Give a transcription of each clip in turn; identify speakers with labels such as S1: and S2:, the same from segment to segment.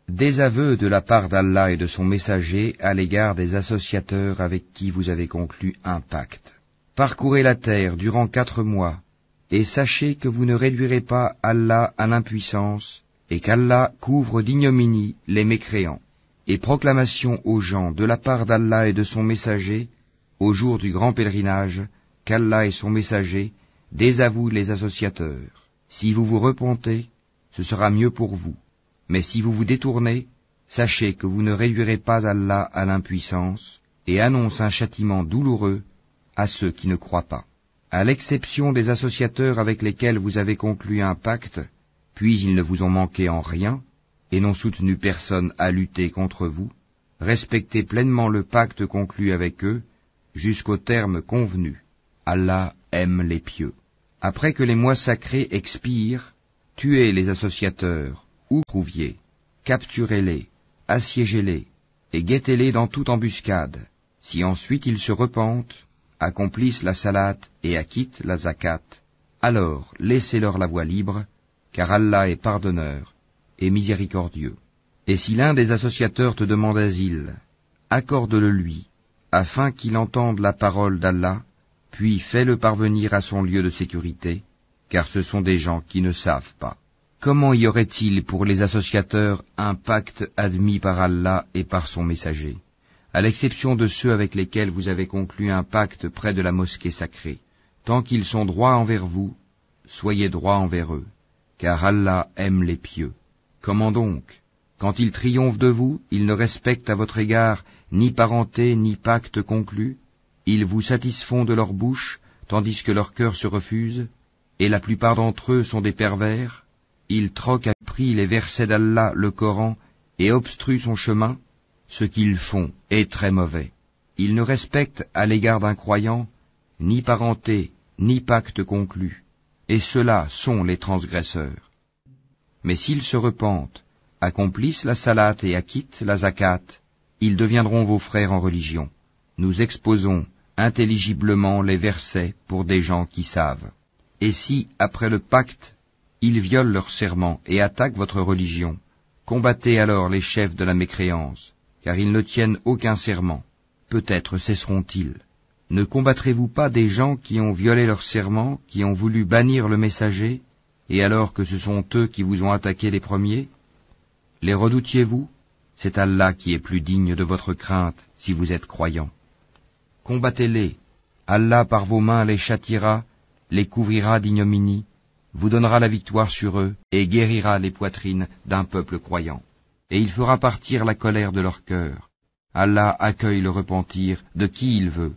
S1: Désaveu de la part d'Allah et de son messager à l'égard des associateurs avec qui vous avez conclu un pacte. Parcourez la terre durant 4 mois, et sachez que vous ne réduirez pas Allah à l'impuissance, et qu'Allah couvre d'ignominie les mécréants. Et proclamation aux gens de la part d'Allah et de son messager, au jour du grand pèlerinage, qu'Allah et son messager désavouent les associateurs. Si vous vous repentez, ce sera mieux pour vous. Mais si vous vous détournez, sachez que vous ne réduirez pas Allah à l'impuissance, et annonce un châtiment douloureux à ceux qui ne croient pas. À l'exception des associateurs avec lesquels vous avez conclu un pacte, puis ils ne vous ont manqué en rien, et n'ont soutenu personne à lutter contre vous, respectez pleinement le pacte conclu avec eux, jusqu'au terme convenu. Allah aime les pieux. Après que les mois sacrés expirent, tuez les associateurs, où trouviez, capturez-les, assiégez-les, et guettez-les dans toute embuscade. Si ensuite ils se repentent, accomplissent la salate et acquittent la zakat, alors laissez-leur la voie libre, car Allah est pardonneur et miséricordieux. Et si l'un des associateurs te demande asile, accorde-le lui, afin qu'il entende la parole d'Allah, puis fais-le parvenir à son lieu de sécurité, car ce sont des gens qui ne savent pas. Comment y aurait-il pour les associateurs un pacte admis par Allah et par son messager, à l'exception de ceux avec lesquels vous avez conclu un pacte près de la mosquée sacrée? Tant qu'ils sont droits envers vous, soyez droits envers eux, car Allah aime les pieux. Comment donc, quand ils triomphent de vous, ils ne respectent à votre égard ni parenté ni pacte conclu? Ils vous satisfont de leur bouche, tandis que leur cœur se refuse, et la plupart d'entre eux sont des pervers. Ils troquent à prix les versets d'Allah, le Coran, et obstruent son chemin. Ce qu'ils font est très mauvais. Ils ne respectent à l'égard d'un croyant ni parenté, ni pacte conclu, et ceux-là sont les transgresseurs. Mais s'ils se repentent, accomplissent la salate et acquittent la zakat, ils deviendront vos frères en religion. Nous exposons intelligiblement les versets pour des gens qui savent. Et si, après le pacte, ils violent leur serment et attaquent votre religion, combattez alors les chefs de la mécréance, car ils ne tiennent aucun serment. Peut-être cesseront-ils. Ne combattrez-vous pas des gens qui ont violé leur serment, qui ont voulu bannir le messager, et alors que ce sont eux qui vous ont attaqué les premiers? Les redoutiez-vous? C'est Allah qui est plus digne de votre crainte, si vous êtes croyants. Combattez-les. Allah par vos mains les châtiera, les couvrira d'ignominie, vous donnera la victoire sur eux, et guérira les poitrines d'un peuple croyant. Et il fera partir la colère de leur cœur. Allah accueille le repentir de qui il veut.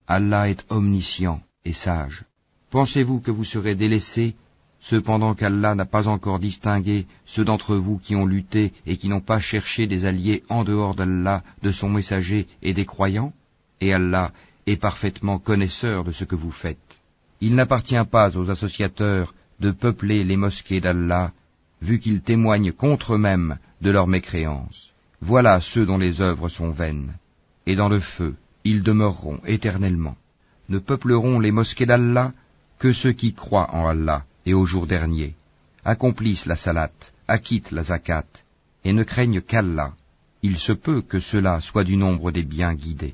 S1: Allah est omniscient et sage. Pensez-vous que vous serez délaissés, cependant qu'Allah n'a pas encore distingué ceux d'entre vous qui ont lutté et qui n'ont pas cherché des alliés en dehors d'Allah, de son messager et des croyants? Et Allah est parfaitement connaisseur de ce que vous faites. Il n'appartient pas aux associateurs de peupler les mosquées d'Allah, vu qu'ils témoignent contre eux-mêmes de leur mécréance. Voilà ceux dont les œuvres sont vaines, et dans le feu, ils demeureront éternellement. Ne peupleront les mosquées d'Allah que ceux qui croient en Allah et au jour dernier, accomplissent la salate, acquittent la zakat, et ne craignent qu'Allah. Il se peut que cela soit du nombre des bien guidés.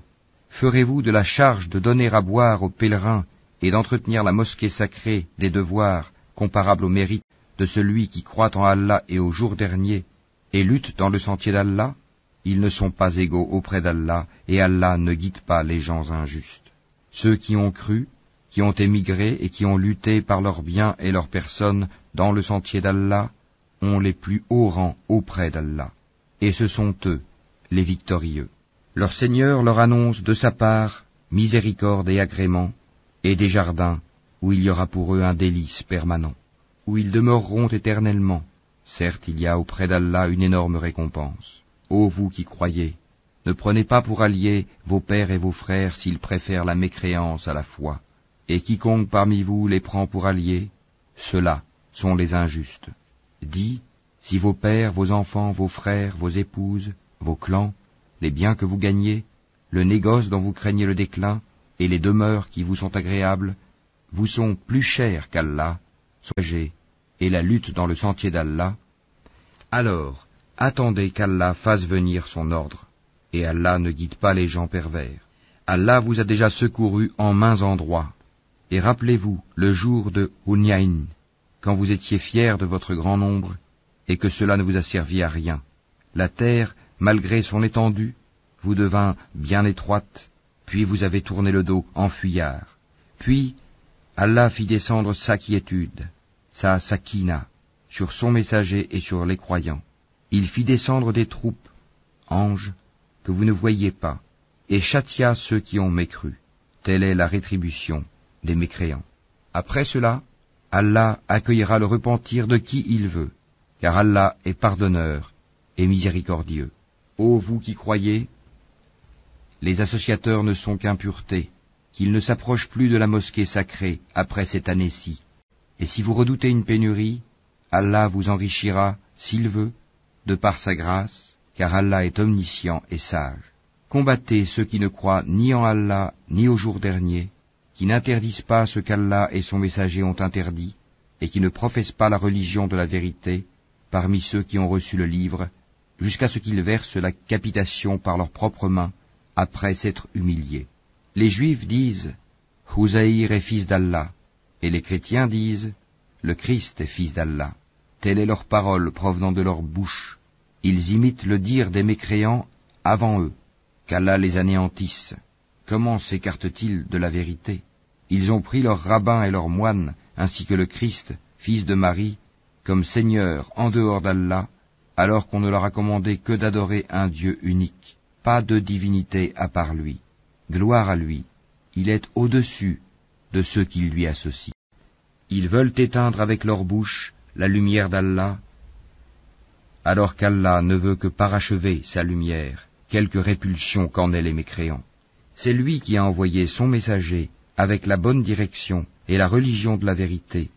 S1: Ferez-vous de la charge de donner à boire aux pèlerins et d'entretenir la mosquée sacrée des devoirs comparables au mérite de celui qui croit en Allah et au jour dernier et lutte dans le sentier d'Allah? Ils ne sont pas égaux auprès d'Allah, et Allah ne guide pas les gens injustes. Ceux qui ont cru, qui ont émigré et qui ont lutté par leurs biens et leurs personnes dans le sentier d'Allah, ont les plus hauts rangs auprès d'Allah. Et ce sont eux, les victorieux. Leur Seigneur leur annonce de sa part miséricorde et agrément, et des jardins où il y aura pour eux un délice permanent, où ils demeureront éternellement. Certes, il y a auprès d'Allah une énorme récompense. Ô vous qui croyez, ne prenez pas pour alliés vos pères et vos frères s'ils préfèrent la mécréance à la foi. Et quiconque parmi vous les prend pour alliés, ceux-là sont les injustes. Dis, si vos pères, vos enfants, vos frères, vos épouses, vos clans, les biens que vous gagnez, le négoce dont vous craignez le déclin, et les demeures qui vous sont agréables, vous sont plus chers qu'Allah, et la lutte dans le sentier d'Allah, alors attendez qu'Allah fasse venir son ordre, et Allah ne guide pas les gens pervers. Allah vous a déjà secouru en maints endroits, et rappelez-vous le jour de Hunayn, quand vous étiez fiers de votre grand nombre, et que cela ne vous a servi à rien. La terre, malgré son étendue, vous devint bien étroite, puis vous avez tourné le dos en fuyard. Puis, Allah fit descendre sa quiétude, sa sakina, sur son messager et sur les croyants. Il fit descendre des troupes, anges, que vous ne voyiez pas, et châtia ceux qui ont mécru. Telle est la rétribution des mécréants. Après cela, Allah accueillera le repentir de qui il veut, car Allah est pardonneur et miséricordieux. Ô vous qui croyez, les associateurs ne sont qu'impuretés, qu'ils ne s'approchent plus de la mosquée sacrée après cette année-ci. Et si vous redoutez une pénurie, Allah vous enrichira, s'il veut, de par sa grâce, car Allah est omniscient et sage. Combattez ceux qui ne croient ni en Allah ni au jour dernier, qui n'interdisent pas ce qu'Allah et son messager ont interdit, et qui ne professent pas la religion de la vérité, parmi ceux qui ont reçu le livre, jusqu'à ce qu'ils versent la capitation par leurs propres mains, après s'être humiliés. Les Juifs disent « Houzaïr est fils d'Allah », et les chrétiens disent « Le Christ est fils d'Allah ». Telle est leur parole provenant de leur bouche. Ils imitent le dire des mécréants avant eux, qu'Allah les anéantisse. Comment s'écartent-ils de la vérité? Ils ont pris leurs rabbins et leurs moines, ainsi que le Christ, fils de Marie, comme Seigneur en dehors d'Allah, alors qu'on ne leur a commandé que d'adorer un Dieu unique, pas de divinité à part lui. Gloire à lui, il est au-dessus de ceux qui lui associent. Ils veulent éteindre avec leur bouche la lumière d'Allah, alors qu'Allah ne veut que parachever sa lumière, quelque répulsion qu'en aient les mécréants. C'est lui qui a envoyé son messager avec la bonne direction et la religion de la vérité,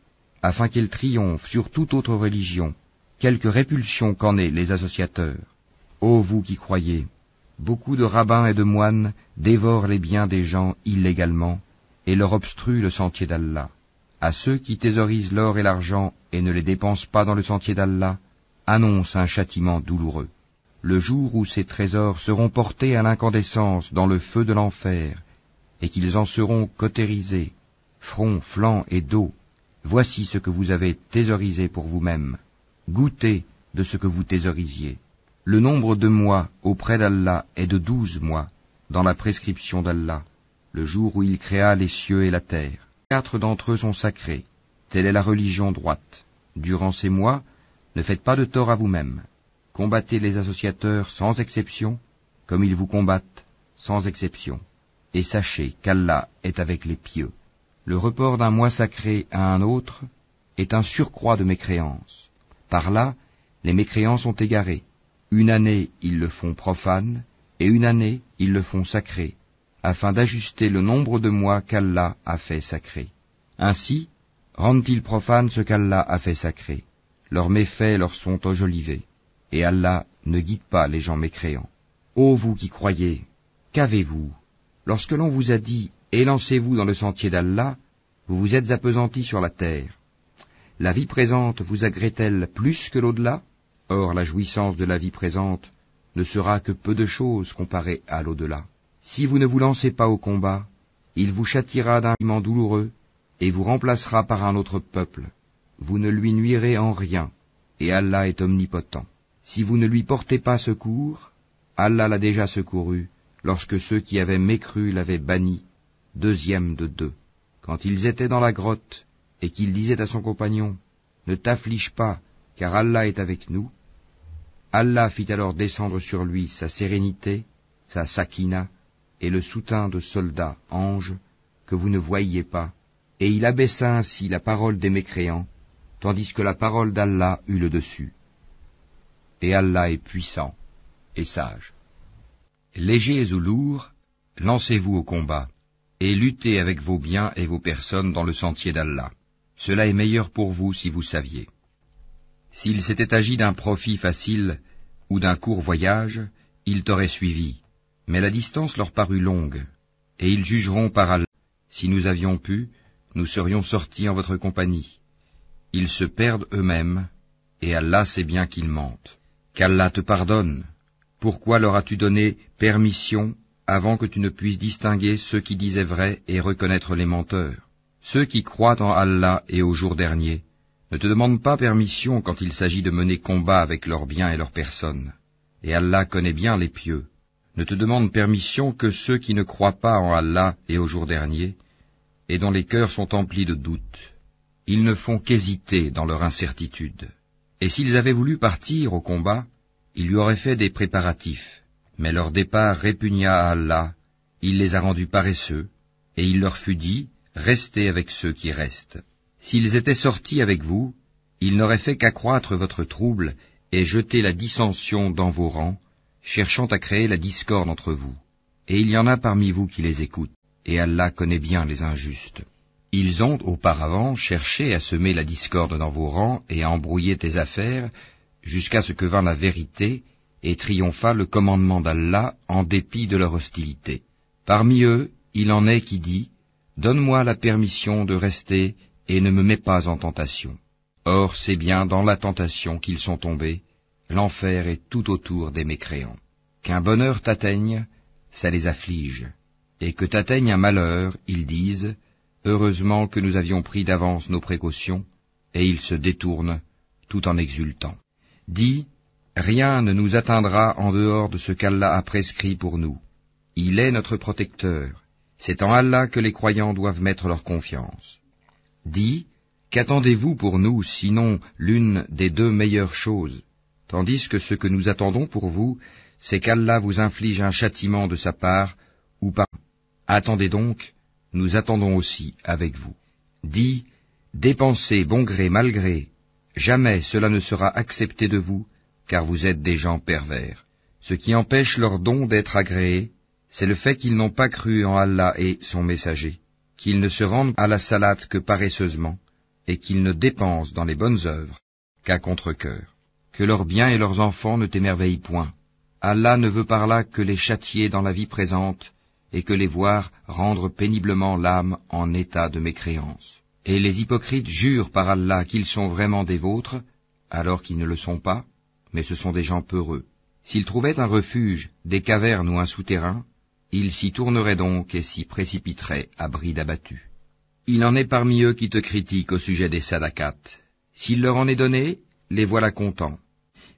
S1: afin qu'elle triomphe sur toute autre religion, quelque répulsion qu'en aient les associateurs. Ô vous qui croyez, beaucoup de rabbins et de moines dévorent les biens des gens illégalement et leur obstruent le sentier d'Allah. À ceux qui thésaurisent l'or et l'argent et ne les dépensent pas dans le sentier d'Allah, annonce un châtiment douloureux. Le jour où ces trésors seront portés à l'incandescence dans le feu de l'enfer, et qu'ils en seront cautérisés, front, flanc et dos, voici ce que vous avez thésaurisé pour vous-même. Goûtez de ce que vous thésaurisiez. Le nombre de mois auprès d'Allah est de 12 mois, dans la prescription d'Allah, le jour où il créa les cieux et la terre. 4 d'entre eux sont sacrés. Telle est la religion droite. Durant ces mois, ne faites pas de tort à vous-même. Combattez les associateurs sans exception, comme ils vous combattent sans exception. Et sachez qu'Allah est avec les pieux. Le report d'un mois sacré à un autre est un surcroît de mécréance. Par là, les mécréants sont égarés. Une année, ils le font profane, et une année, ils le font sacré, afin d'ajuster le nombre de mois qu'Allah a fait sacré. Ainsi, rendent-ils profane ce qu'Allah a fait sacré. Leurs méfaits leur sont enjolivés, et Allah ne guide pas les gens mécréants. Ô vous qui croyez, qu'avez-vous? Lorsque l'on vous a dit « Élancez-vous dans le sentier d'Allah », vous vous êtes appesantis sur la terre. La vie présente vous agrée-t-elle plus que l'au-delà? Or la jouissance de la vie présente ne sera que peu de choses comparée à l'au-delà. Si vous ne vous lancez pas au combat, il vous châtiera d'un châtiment douloureux et vous remplacera par un autre peuple. Vous ne lui nuirez en rien, et Allah est omnipotent. Si vous ne lui portez pas secours, Allah l'a déjà secouru, lorsque ceux qui avaient mécru l'avaient banni, 2e de 2. Quand ils étaient dans la grotte, et qu'il disait à son compagnon, « Ne t'afflige pas, car Allah est avec nous », Allah fit alors descendre sur lui sa sérénité, sa sakina, et le soutien de soldats, anges, que vous ne voyiez pas, et il abaissa ainsi la parole des mécréants, tandis que la parole d'Allah eut le dessus. Et Allah est puissant et sage. Légers ou lourds, lancez-vous au combat, et luttez avec vos biens et vos personnes dans le sentier d'Allah. Cela est meilleur pour vous si vous saviez. S'il s'était agi d'un profit facile ou d'un court voyage, ils t'auraient suivi, mais la distance leur parut longue, et ils jugeront par Allah. Si nous avions pu, nous serions sortis en votre compagnie. Ils se perdent eux-mêmes, et Allah sait bien qu'ils mentent. Qu'Allah te pardonne. Pourquoi leur as-tu donné permission avant que tu ne puisses distinguer ceux qui disaient vrai et reconnaître les menteurs? Ceux qui croient en Allah et au jour dernier ne te demandent pas permission quand il s'agit de mener combat avec leurs biens et leurs personnes. Et Allah connaît bien les pieux. Ne te demandent permission que ceux qui ne croient pas en Allah et au jour dernier, et dont les cœurs sont emplis de doutes. Ils ne font qu'hésiter dans leur incertitude. Et s'ils avaient voulu partir au combat, il lui aurait fait des préparatifs. Mais leur départ répugna à Allah, il les a rendus paresseux, et il leur fut dit, restez avec ceux qui restent. S'ils étaient sortis avec vous, ils n'auraient fait qu'accroître votre trouble et jeter la dissension dans vos rangs, cherchant à créer la discorde entre vous. Et il y en a parmi vous qui les écoutent, et Allah connaît bien les injustes. Ils ont auparavant cherché à semer la discorde dans vos rangs et à embrouiller tes affaires, jusqu'à ce que vint la vérité et triompha le commandement d'Allah en dépit de leur hostilité. Parmi eux, il en est qui dit, « Donne-moi la permission de rester et ne me mets pas en tentation. » Or, c'est bien dans la tentation qu'ils sont tombés, l'enfer est tout autour des mécréants. Qu'un bonheur t'atteigne, ça les afflige, et que t'atteigne un malheur, ils disent, « Heureusement que nous avions pris d'avance nos précautions, » et ils se détournent, tout en exultant. Dis, rien ne nous atteindra en dehors de ce qu'Allah a prescrit pour nous. Il est notre protecteur. C'est en Allah que les croyants doivent mettre leur confiance. Dis, qu'attendez-vous pour nous, sinon l'une des deux meilleures choses, tandis que ce que nous attendons pour vous, c'est qu'Allah vous inflige un châtiment de sa part, ou par... Attendez donc, nous attendons aussi avec vous. Dis, dépensez bon gré mal gré, jamais cela ne sera accepté de vous, car vous êtes des gens pervers. Ce qui empêche leur don d'être agréé, c'est le fait qu'ils n'ont pas cru en Allah et son messager, qu'ils ne se rendent à la salate que paresseusement, et qu'ils ne dépensent dans les bonnes œuvres qu'à contre-cœur. Que leurs biens et leurs enfants ne t'émerveillent point. Allah ne veut par là que les châtier dans la vie présente, et que les voir rendre péniblement l'âme en état de mécréance. Et les hypocrites jurent par Allah qu'ils sont vraiment des vôtres, alors qu'ils ne le sont pas, mais ce sont des gens peureux. S'ils trouvaient un refuge, des cavernes ou un souterrain, ils s'y tourneraient donc et s'y précipiteraient à bride abattue. Il en est parmi eux qui te critiquent au sujet des sadakats. S'il leur en est donné, les voilà contents.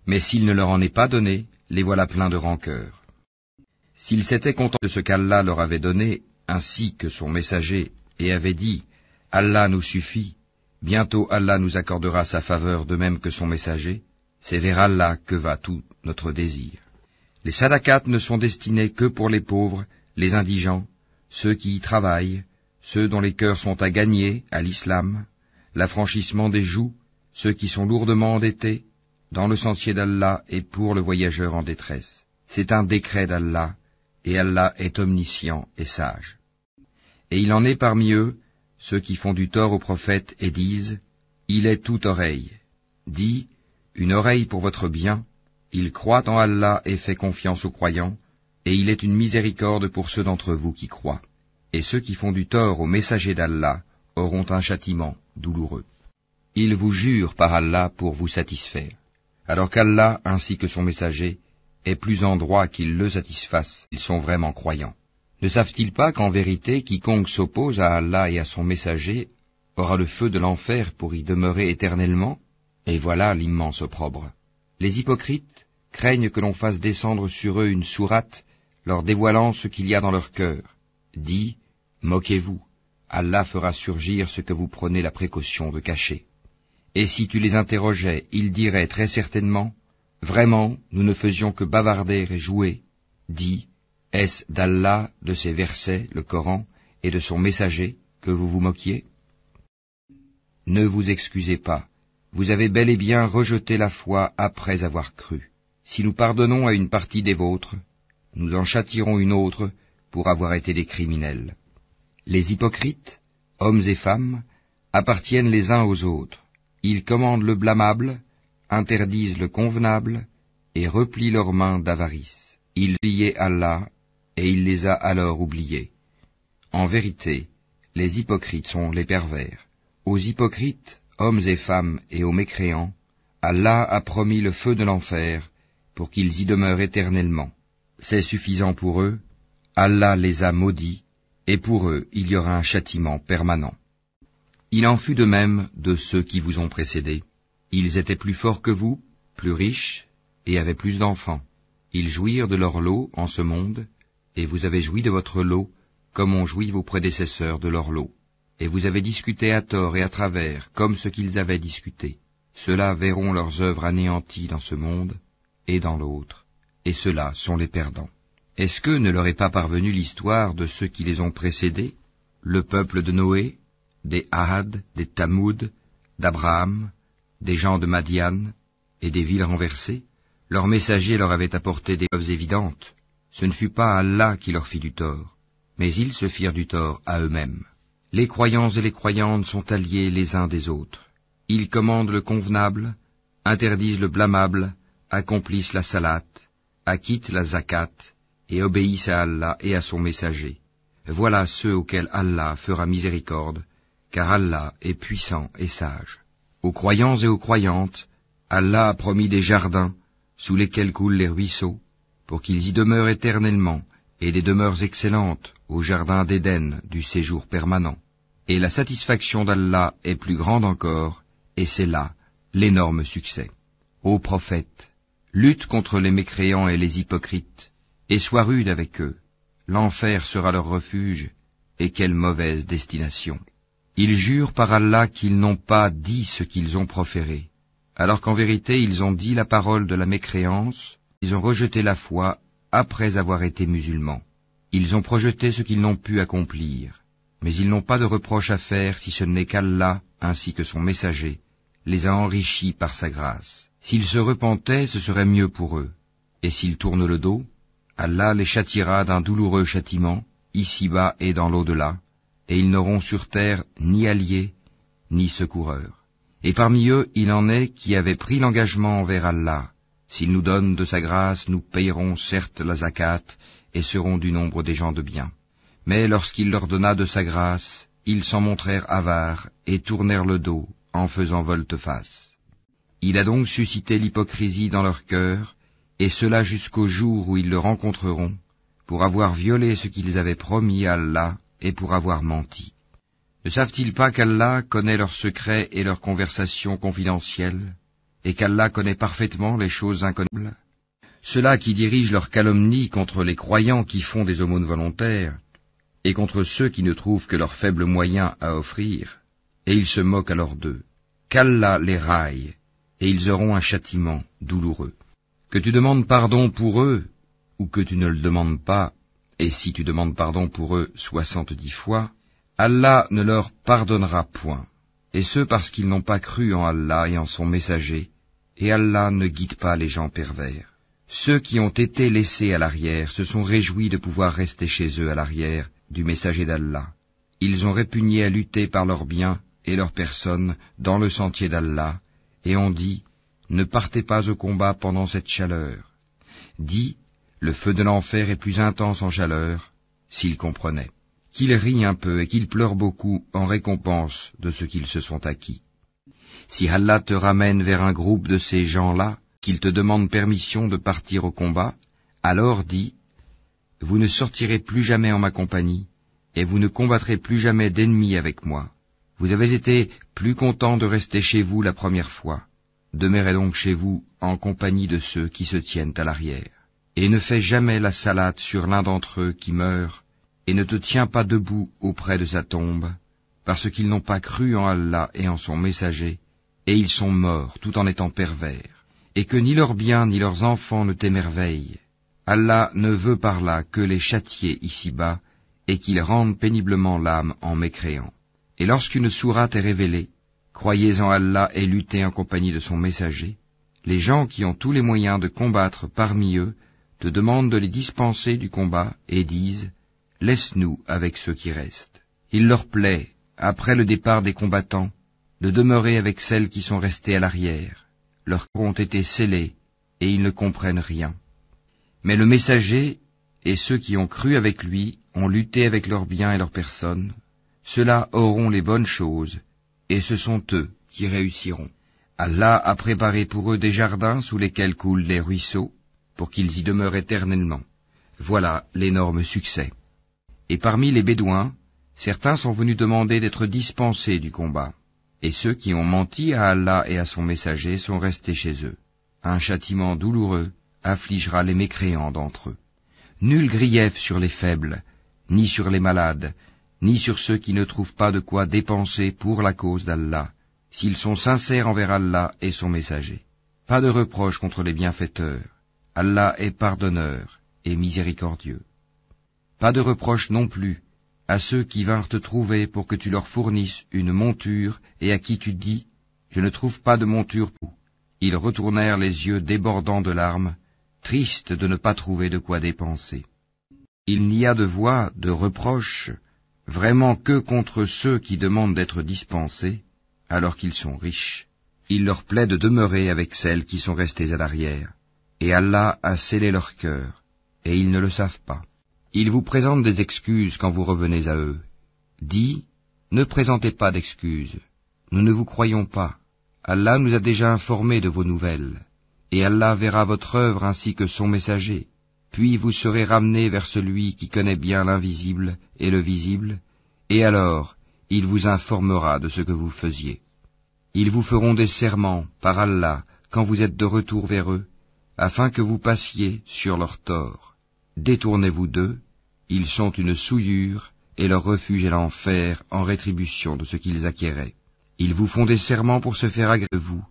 S1: Mais s'il ne leur en est pas donné, les voilà pleins de rancœur. S'ils s'étaient contents de ce qu'Allah leur avait donné, ainsi que son messager, et avaient dit « Allah nous suffit », bientôt Allah nous accordera sa faveur de même que son messager, c'est vers Allah que va tout notre désir. Les sadakats ne sont destinés que pour les pauvres, les indigents, ceux qui y travaillent, ceux dont les cœurs sont à gagner à l'islam, l'affranchissement des joues, ceux qui sont lourdement endettés, dans le sentier d'Allah et pour le voyageur en détresse. C'est un décret d'Allah, et Allah est omniscient et sage. Et il en est parmi eux, ceux qui font du tort au prophète et disent, « Il est toute oreille ». Dis, « Une oreille pour votre bien ». Il croit en Allah et fait confiance aux croyants, et il est une miséricorde pour ceux d'entre vous qui croient. Et ceux qui font du tort aux messagers d'Allah auront un châtiment douloureux. Ils vous jurent par Allah pour vous satisfaire, alors qu'Allah ainsi que son messager est plus en droit qu'ils le satisfassent, ils sont vraiment croyants. Ne savent-ils pas qu'en vérité quiconque s'oppose à Allah et à son messager aura le feu de l'enfer pour y demeurer éternellement? Et voilà l'immense opprobre. Les hypocrites craignent que l'on fasse descendre sur eux une sourate leur dévoilant ce qu'il y a dans leur cœur. Dis, moquez-vous, Allah fera surgir ce que vous prenez la précaution de cacher. Et si tu les interrogeais, ils diraient très certainement, vraiment, nous ne faisions que bavarder et jouer. Dis, est-ce d'Allah, de ses versets, le Coran, et de son messager, que vous vous moquiez? Ne vous excusez pas, vous avez bel et bien rejeté la foi après avoir cru. Si nous pardonnons à une partie des vôtres, nous en châtierons une autre pour avoir été des criminels. Les hypocrites, hommes et femmes, appartiennent les uns aux autres. Ils commandent le blâmable, interdisent le convenable, et replient leurs mains d'avarice. Ils liaient Allah, et il les a alors oubliés. En vérité, les hypocrites sont les pervers. Aux hypocrites, hommes et femmes, et aux mécréants, Allah a promis le feu de l'enfer, pour qu'ils y demeurent éternellement. C'est suffisant pour eux, Allah les a maudits, et pour eux il y aura un châtiment permanent. Il en fut de même de ceux qui vous ont précédés. Ils étaient plus forts que vous, plus riches, et avaient plus d'enfants. Ils jouirent de leur lot en ce monde, et vous avez joui de votre lot, comme ont joui vos prédécesseurs de leur lot. Et vous avez discuté à tort et à travers, comme ce qu'ils avaient discuté. Ceux-là verront leurs œuvres anéanties dans ce monde et dans l'autre, et ceux-là sont les perdants. Est-ce que ne leur est pas parvenue l'histoire de ceux qui les ont précédés, le peuple de Noé, des Ahad, des Tamoud, d'Abraham, des gens de Madian, et des villes renversées? Leurs messagers leur avaient apporté des preuves évidentes. Ce ne fut pas Allah qui leur fit du tort, mais ils se firent du tort à eux-mêmes. Les croyants et les croyantes sont alliés les uns des autres. Ils commandent le convenable, interdisent le blâmable, accomplissent la salat, acquittent la zakat, et obéissent à Allah et à son messager. Voilà ceux auxquels Allah fera miséricorde, car Allah est puissant et sage. Aux croyants et aux croyantes, Allah a promis des jardins, sous lesquels coulent les ruisseaux, pour qu'ils y demeurent éternellement, et des demeures excellentes, au jardin d'Éden du séjour permanent. Et la satisfaction d'Allah est plus grande encore, et c'est là l'énorme succès. Ô prophète, lutte contre les mécréants et les hypocrites, et sois rude avec eux. L'enfer sera leur refuge, et quelle mauvaise destination. Ils jurent par Allah qu'ils n'ont pas dit ce qu'ils ont proféré, alors qu'en vérité ils ont dit la parole de la mécréance, ils ont rejeté la foi après avoir été musulmans. Ils ont projeté ce qu'ils n'ont pu accomplir, mais ils n'ont pas de reproche à faire si ce n'est qu'Allah, ainsi que son messager, les a enrichis par sa grâce. S'ils se repentaient, ce serait mieux pour eux, et s'ils tournent le dos, Allah les châtiera d'un douloureux châtiment, ici-bas et dans l'au-delà, et ils n'auront sur terre ni alliés, ni secoureurs. Et parmi eux, il en est qui avaient pris l'engagement envers Allah. S'il nous donne de sa grâce, nous payerons certes la zakat, et seront du nombre des gens de bien. Mais lorsqu'il leur donna de sa grâce, ils s'en montrèrent avares, et tournèrent le dos, en faisant volte-face. Il a donc suscité l'hypocrisie dans leur cœur, et cela jusqu'au jour où ils le rencontreront, pour avoir violé ce qu'ils avaient promis à Allah, et pour avoir menti. Ne savent-ils pas qu'Allah connaît leurs secrets et leurs conversations confidentielles, et qu'Allah connaît parfaitement les choses inconnaissables? Ceux-là qui dirigent leur calomnie contre les croyants qui font des aumônes volontaires, et contre ceux qui ne trouvent que leurs faibles moyens à offrir, et ils se moquent alors d'eux. Qu'Allah les raille, et ils auront un châtiment douloureux. Que tu demandes pardon pour eux, ou que tu ne le demandes pas, et si tu demandes pardon pour eux 70 fois, Allah ne leur pardonnera point, et ce parce qu'ils n'ont pas cru en Allah et en son messager, et Allah ne guide pas les gens pervers. Ceux qui ont été laissés à l'arrière se sont réjouis de pouvoir rester chez eux à l'arrière du messager d'Allah. Ils ont répugné à lutter par leurs biens et leurs personnes dans le sentier d'Allah, et ont dit, ne partez pas au combat pendant cette chaleur. Dis, le feu de l'enfer est plus intense en chaleur, s'ils comprenaient. Qu'ils rient un peu et qu'ils pleurent beaucoup en récompense de ce qu'ils se sont acquis. Si Allah te ramène vers un groupe de ces gens-là, qu'ils te demandent permission de partir au combat, alors dis, vous ne sortirez plus jamais en ma compagnie, et vous ne combattrez plus jamais d'ennemis avec moi. Vous avez été plus contents de rester chez vous la première fois. Demeurez donc chez vous en compagnie de ceux qui se tiennent à l'arrière. Et ne fais jamais la salate sur l'un d'entre eux qui meurt, et ne te tiens pas debout auprès de sa tombe, parce qu'ils n'ont pas cru en Allah et en son messager, et ils sont morts tout en étant pervers, et que ni leurs biens ni leurs enfants ne t'émerveillent. Allah ne veut par là que les châtier ici-bas, et qu'ils rendent péniblement l'âme en mécréant. Et lorsqu'une sourate est révélée, croyez en Allah et luttez en compagnie de son messager, les gens qui ont tous les moyens de combattre parmi eux te demandent de les dispenser du combat et disent « Laisse-nous avec ceux qui restent ». Il leur plaît, après le départ des combattants, de demeurer avec celles qui sont restées à l'arrière. Leurs cœurs ont été scellés et ils ne comprennent rien. Mais le messager et ceux qui ont cru avec lui ont lutté avec leurs biens et leurs personnes. Ceux-là auront les bonnes choses, et ce sont eux qui réussiront. Allah a préparé pour eux des jardins sous lesquels coulent les ruisseaux, pour qu'ils y demeurent éternellement. Voilà l'énorme succès. Et parmi les Bédouins, certains sont venus demander d'être dispensés du combat, et ceux qui ont menti à Allah et à son messager sont restés chez eux. Un châtiment douloureux affligera les mécréants d'entre eux. Nul grief sur les faibles, ni sur les malades, ni sur ceux qui ne trouvent pas de quoi dépenser pour la cause d'Allah, s'ils sont sincères envers Allah et son messager. Pas de reproche contre les bienfaiteurs. Allah est pardonneur et miséricordieux. Pas de reproche non plus à ceux qui vinrent te trouver pour que tu leur fournisses une monture et à qui tu dis « Je ne trouve pas de monture pour ». Ils retournèrent les yeux débordants de larmes, tristes de ne pas trouver de quoi dépenser. Il n'y a de voix, de reproche, vraiment que contre ceux qui demandent d'être dispensés, alors qu'ils sont riches. Il leur plaît de demeurer avec celles qui sont restées à l'arrière, et Allah a scellé leur cœur, et ils ne le savent pas. Ils vous présentent des excuses quand vous revenez à eux. Dis, ne présentez pas d'excuses, nous ne vous croyons pas. Allah nous a déjà informés de vos nouvelles, et Allah verra votre œuvre ainsi que son messager, puis vous serez ramenés vers celui qui connaît bien l'invisible et le visible, et alors il vous informera de ce que vous faisiez. Ils vous feront des serments par Allah quand vous êtes de retour vers eux, afin que vous passiez sur leurs torts. Détournez-vous d'eux, ils sont une souillure, et leur refuge est l'enfer en rétribution de ce qu'ils acquéraient. Ils vous font des serments pour se faire agréer de vous,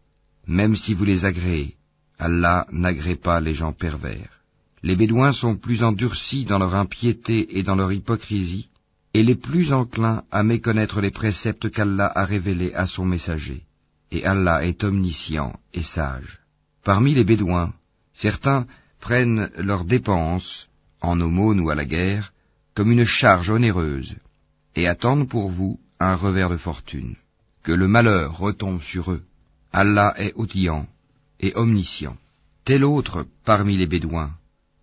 S1: même si vous les agréez. Allah n'agrée pas les gens pervers. Les Bédouins sont plus endurcis dans leur impiété et dans leur hypocrisie, et les plus enclins à méconnaître les préceptes qu'Allah a révélés à son messager. Et Allah est omniscient et sage. Parmi les Bédouins, certains prennent leurs dépenses, en aumône ou à la guerre, comme une charge onéreuse, et attendent pour vous un revers de fortune. Que le malheur retombe sur eux. Allah est audient et omniscient. Tel autre, parmi les Bédouins,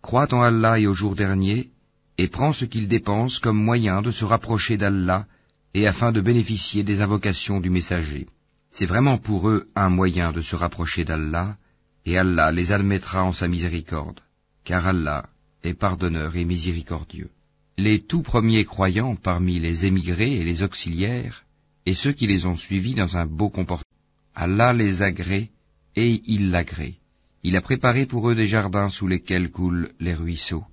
S1: croit en Allah et au jour dernier, et prend ce qu'il dépense comme moyen de se rapprocher d'Allah et afin de bénéficier des invocations du messager. C'est vraiment pour eux un moyen de se rapprocher d'Allah, et Allah les admettra en sa miséricorde, car Allah est pardonneur et miséricordieux. Les tout premiers croyants parmi les émigrés et les auxiliaires, et ceux qui les ont suivis dans un beau comportement, Allah les agrée et il l'agrée. Il a préparé pour eux des jardins sous lesquels coulent les ruisseaux,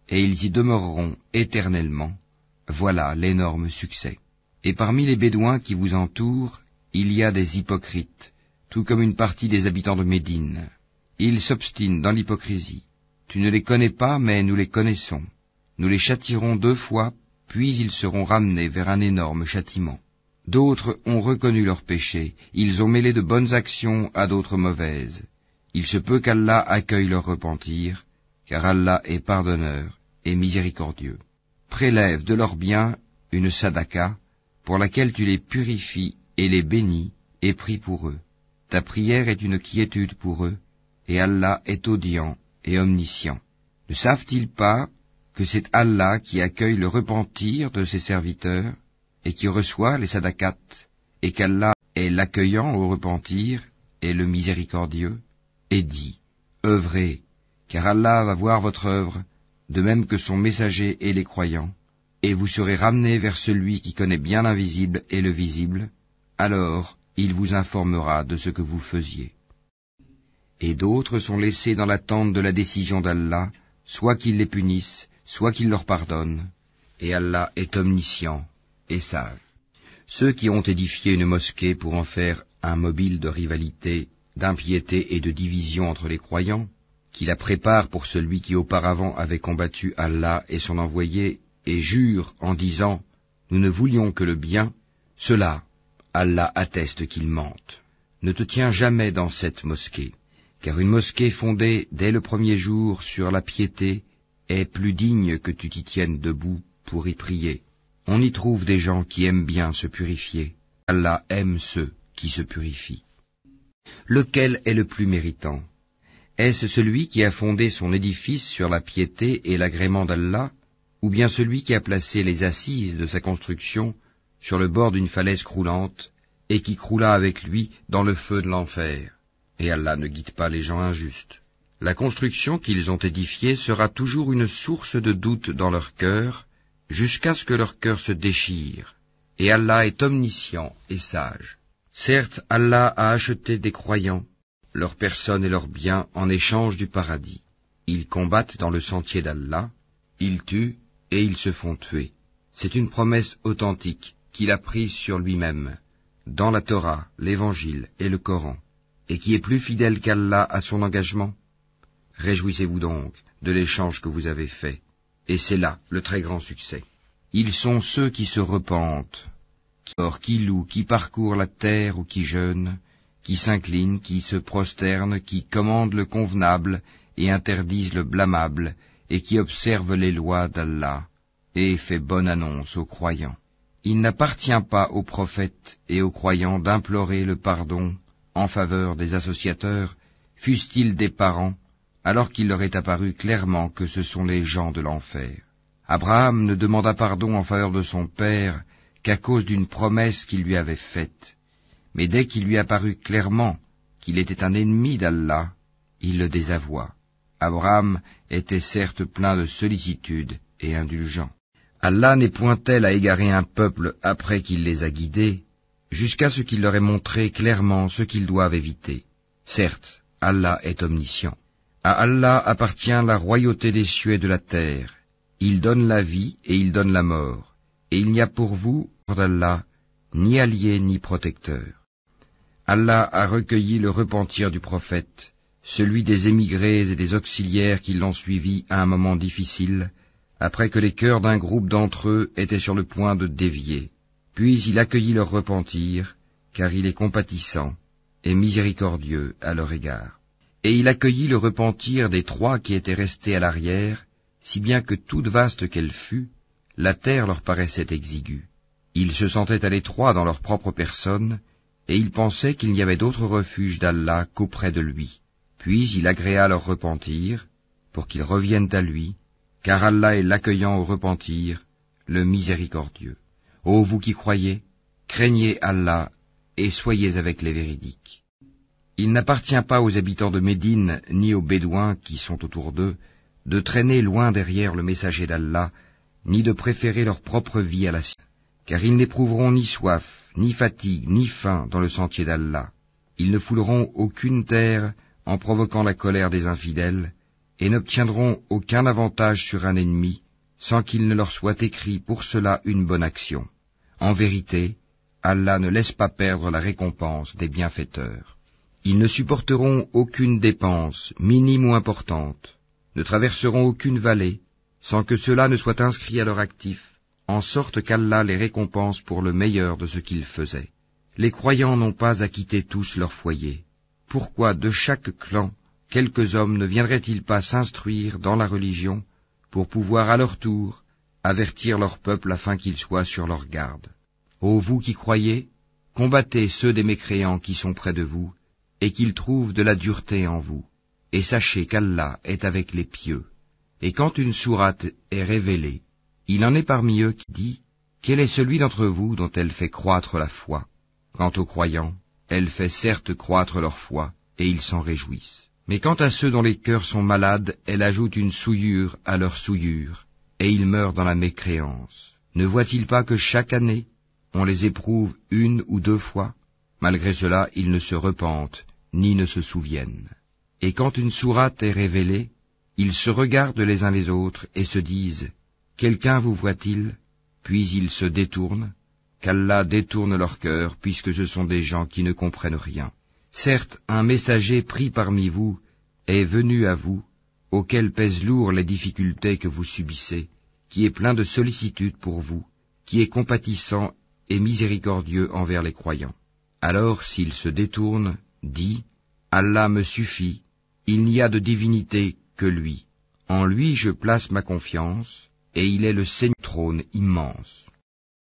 S1: et ils y demeureront éternellement. Voilà l'énorme succès. Et parmi les Bédouins qui vous entourent, il y a des hypocrites, tout comme une partie des habitants de Médine. Ils s'obstinent dans l'hypocrisie. Tu ne les connais pas, mais nous les connaissons. Nous les châtierons 2 fois, puis ils seront ramenés vers un énorme châtiment. D'autres ont reconnu leurs péchés, ils ont mêlé de bonnes actions à d'autres mauvaises. Il se peut qu'Allah accueille leur repentir, car Allah est pardonneur et miséricordieux. Prélève de leurs biens une sadaka, pour laquelle tu les purifies et les bénis, et prie pour eux. Ta prière est une quiétude pour eux, et Allah est audient et omniscient. Ne savent-ils pas que c'est Allah qui accueille le repentir de ses serviteurs, et qui reçoit les sadakats, et qu'Allah est l'accueillant au repentir et le miséricordieux? Et dit, œuvrez, car Allah va voir votre œuvre, de même que son messager et les croyants, et vous serez ramenés vers celui qui connaît bien l'invisible et le visible, alors il vous informera de ce que vous faisiez. Et d'autres sont laissés dans l'attente de la décision d'Allah, soit qu'il les punisse, soit qu'il leur pardonne, et Allah est omniscient et sage. Ceux qui ont édifié une mosquée pour en faire un mobile de rivalité, d'impiété et de division entre les croyants, qui la préparent pour celui qui auparavant avait combattu Allah et son envoyé, et jurent en disant « Nous ne voulions que le bien », ceux-là, Allah atteste qu'ils mentent. Ne te tiens jamais dans cette mosquée, car une mosquée fondée dès le premier jour sur la piété est plus digne que tu t'y tiennes debout pour y prier. On y trouve des gens qui aiment bien se purifier. Allah aime ceux qui se purifient. Lequel est le plus méritant? Est-ce celui qui a fondé son édifice sur la piété et l'agrément d'Allah, ou bien celui qui a placé les assises de sa construction sur le bord d'une falaise croulante, et qui croula avec lui dans le feu de l'enfer? Et Allah ne guide pas les gens injustes. La construction qu'ils ont édifiée sera toujours une source de doute dans leur cœur, jusqu'à ce que leur cœur se déchire. Et Allah est omniscient et sage. Certes, Allah a acheté des croyants, leurs personnes et leurs biens en échange du paradis. Ils combattent dans le sentier d'Allah, ils tuent et ils se font tuer. C'est une promesse authentique qu'il a prise sur lui-même, dans la Torah, l'Évangile et le Coran, et qui est plus fidèle qu'Allah à son engagement. Réjouissez-vous donc de l'échange que vous avez fait, et c'est là le très grand succès. Ils sont ceux qui se repentent, qui louent, qui parcourent la terre ou qui jeûnent, qui s'inclinent, qui se prosternent, qui commandent le convenable et interdisent le blâmable, et qui observent les lois d'Allah, et fait bonne annonce aux croyants. Il n'appartient pas aux prophètes et aux croyants d'implorer le pardon en faveur des associateurs, fussent-ils des parents, alors qu'il leur est apparu clairement que ce sont les gens de l'enfer. Abraham ne demanda pardon en faveur de son père qu'à cause d'une promesse qu'il lui avait faite, mais dès qu'il lui apparut clairement qu'il était un ennemi d'Allah, il le désavoua. Abraham était certes plein de sollicitude et indulgent. Allah n'est point tel à égarer un peuple après qu'il les a guidés, jusqu'à ce qu'il leur ait montré clairement ce qu'ils doivent éviter. Certes, Allah est omniscient. À Allah appartient la royauté des cieux et de la terre. Il donne la vie et il donne la mort, et il n'y a pour vous, d'Allah, ni allié ni protecteur. Allah a recueilli le repentir du prophète, celui des émigrés et des auxiliaires qui l'ont suivi à un moment difficile, après que les cœurs d'un groupe d'entre eux étaient sur le point de dévier. Puis il accueillit leur repentir, car il est compatissant et miséricordieux à leur égard. Et il accueillit le repentir des 3 qui étaient restés à l'arrière, si bien que toute vaste qu'elle fût, la terre leur paraissait exiguë. Ils se sentaient à l'étroit dans leur propre personne, et ils pensaient qu'il n'y avait d'autre refuge d'Allah qu'auprès de lui. Puis il agréa leur repentir, pour qu'ils reviennent à lui, car Allah est l'accueillant au repentir, le miséricordieux. Ô vous qui croyez, craignez Allah et soyez avec les véridiques. Il n'appartient pas aux habitants de Médine, ni aux Bédouins qui sont autour d'eux, de traîner loin derrière le messager d'Allah, ni de préférer leur propre vie à la sienne, car ils n'éprouveront ni soif, ni fatigue, ni faim dans le sentier d'Allah. Ils ne fouleront aucune terre en provoquant la colère des infidèles, et n'obtiendront aucun avantage sur un ennemi, sans qu'il ne leur soit écrit pour cela une bonne action. En vérité, Allah ne laisse pas perdre la récompense des bienfaiteurs. Ils ne supporteront aucune dépense, minime ou importante, ne traverseront aucune vallée, sans que cela ne soit inscrit à leur actif, en sorte qu'Allah les récompense pour le meilleur de ce qu'ils faisaient. Les croyants n'ont pas à quitter tous leur foyer. Pourquoi de chaque clan, quelques hommes ne viendraient-ils pas s'instruire dans la religion, pour pouvoir à leur tour avertir leur peuple afin qu'ils soient sur leur garde? Ô vous qui croyez, combattez ceux des mécréants qui sont près de vous, et qu'ils trouvent de la dureté en vous, et sachez qu'Allah est avec les pieux. Et quand une sourate est révélée, il en est parmi eux qui dit, quel est celui d'entre vous dont elle fait croître la foi? Quant aux croyants, elle fait certes croître leur foi, et ils s'en réjouissent. Mais quant à ceux dont les cœurs sont malades, elle ajoute une souillure à leur souillure, et ils meurent dans la mécréance. Ne voient-ils pas que chaque année, on les éprouve 1 ou 2 fois? Malgré cela, ils ne se repentent, ni ne se souviennent. Et quand une sourate est révélée, ils se regardent les uns les autres et se disent, quelqu'un vous voit-il? Puis ils se détournent, qu'Allah détourne leur cœur, puisque ce sont des gens qui ne comprennent rien. Certes, un messager pris parmi vous est venu à vous, auquel pèsent lourd les difficultés que vous subissez, qui est plein de sollicitude pour vous, qui est compatissant et miséricordieux envers les croyants. Alors, s'il se détourne, dit, Allah me suffit, il n'y a de divinité que lui. En lui je place ma confiance, et il est le Seigneur trône immense.